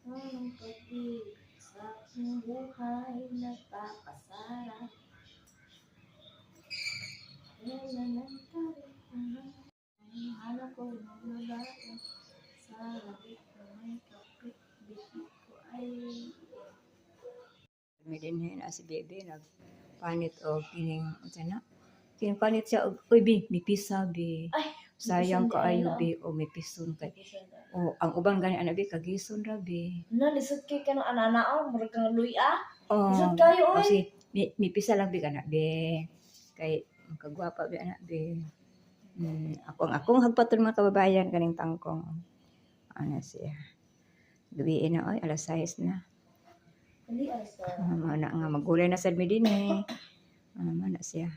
Ang pag-ibig sa aking buhay nagpapasarap. Kailan ang tarik ang hanap ko ng babae sa labit na may kapit. Bibig ko ay May dinhin si Bebe nagpanit og kining na. Kining panit siya og uy Be, may pisa Be. ay Sayang kaayo Be o may pison kay. O ang ubang gani ana Be kagison ra Be. na lisod kay kanang ana-anao murag kang luya. Oh, Lisod kayo oy. kasi may pisa lang Be kana Be. Kay magkagwapa Be ana Be. Akong hagpaton mga kababayan kaning tangkong. Ano siya. Gabi na oy, alas 6 na. Dili ay sa Mana nga magulay na sad mi dinhi. Mana siya.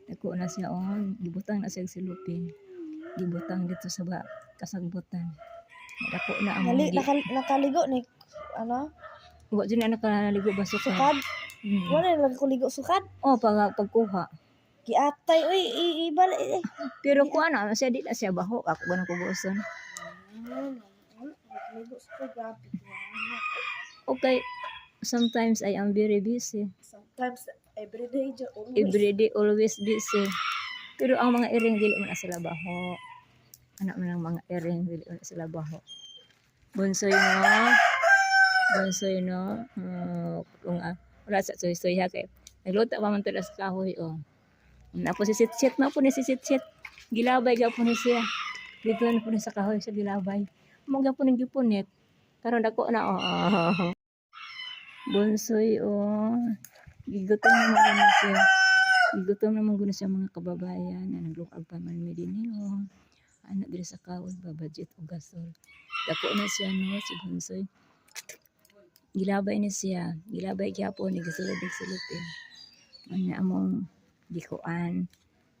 Dako na siya on, gibutang na siya silupin. Gibutang dito sa kasagbutan. Dako na ang nakaligo ni ano? Wa jud na nakaligo ba sukad? Sukad? Wala lang ko ligo sukad. Oh, pagkuha. Giatay oy ibal Pero kuan na siya di na siya baho. Ako ba nang kuguson? Ligo sukad grabe. Okay, sometimes I am very busy. Sometimes everyday jo Every day, always busy. Pero ang mga iring, dili man na sila baho. Anak man ang mga iring, dili man na sila baho. Bunsoy no. Bunsoy no. Kung wala sa soy-soy ha kay. Nagluto pa man tulas kahoy oh. Napo si sit-sit na po ni si sit-sit. Gilabay gyud po ni siya. Dito na po ni sa kahoy sa gilabay. Mo gyud po ning gipunit. Karon dako na oh. Bunsoy oh. Gigutom naman guna siya. Gigutom naman guna siya mga kababayan. Naglukag pa man mi dinhi oh. Anak diri sa kahoy babadget og gasol. Dako na siya no si Bunsoy. Gilabay ni siya. Gilabay gyapon ni gisulod-sulodin. Ano among gikuan.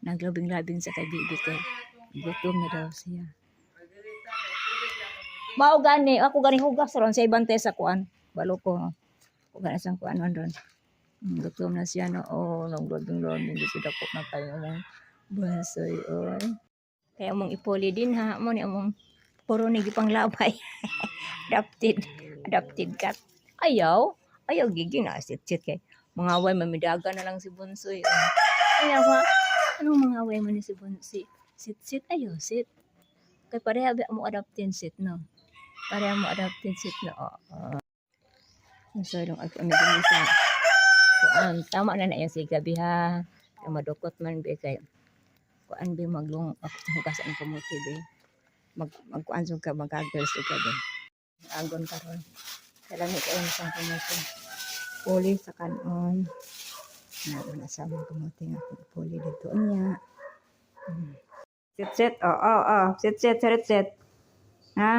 Naglabing-labing sa kay Bibi kay gutom na daw siya. Mao gani ako gani hugas ron sa ibang sa kuan. Balo ko. Ko gani sang kuan ron. Gutom na siya no. Oh, naglabing-labing dito dako na kayo mong Bunsoy oy. Kaya mong ipoli din ha mo ni among puro ni gipanglabay. Adapted cat. Ayaw giging na sit-sit kay mga away mamidaga na lang si Bunsoy. Ayaw ha. Anong mga away man ni si Bunsoy? Sit ayaw sit. Kay pareha mo adapted sit no. Pareha mo adapted sit no. So dong ako mi din sa tama na yung siga biha. Kay madukot man bi kay kuan bi maglong hugas ang kamuti bi. Magkuan sug ka magagals ka bi. Agon karon. Kalami kayo sa kamuti. Puli sa kanon. Na sa mga kamuti nga puli dito niya. Sit. Sit. Ha?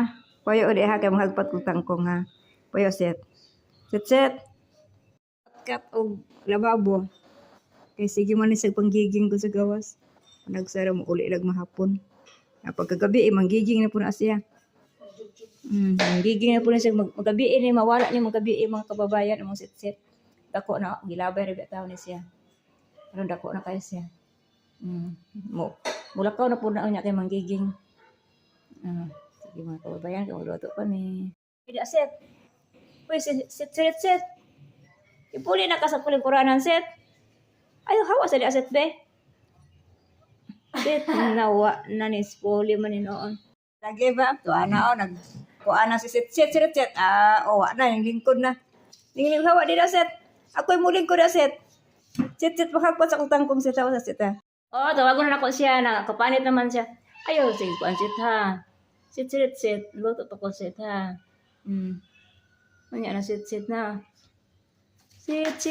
Poyo uli ha kay mahagpat kong tangkong ha. Poyo sit. Sit. Kat og lababo. Kay sige man sa panggiging ko sa gawas. Nagsara mo uli lag mahapon. Pagkagabi manggiging na po na siya. Manggiging na po na siya magabi ni mawala niya magabi mga kababayan among sit. Dako na gilabay ra bitaw ni siya. Pero dako na kay siya. Mulakaw na po na niya kay manggiging. Sige mga kababayan, kung luto pa ni. Tidak set. Uy, sit. Ipuli na ka sa puling kuranan, set. Ayaw, hawa sa di aset, be. Set, nawa na ni spuli man ni noon. Lagi ba? Tuwa na, nagkuha na si sit. Wa na, yung lingkod na. Yung hawa, di na, set. Ako'y muling ko na, set. Sit, makagpat sa kong tangkong set. Hawa sa set, ha. Tawagon na ako siya. Nakapanit naman siya. Ayaw, sige, kuan sit, ha. Sit. Luto pa ko sit, ha. Manya na sit na. Sit.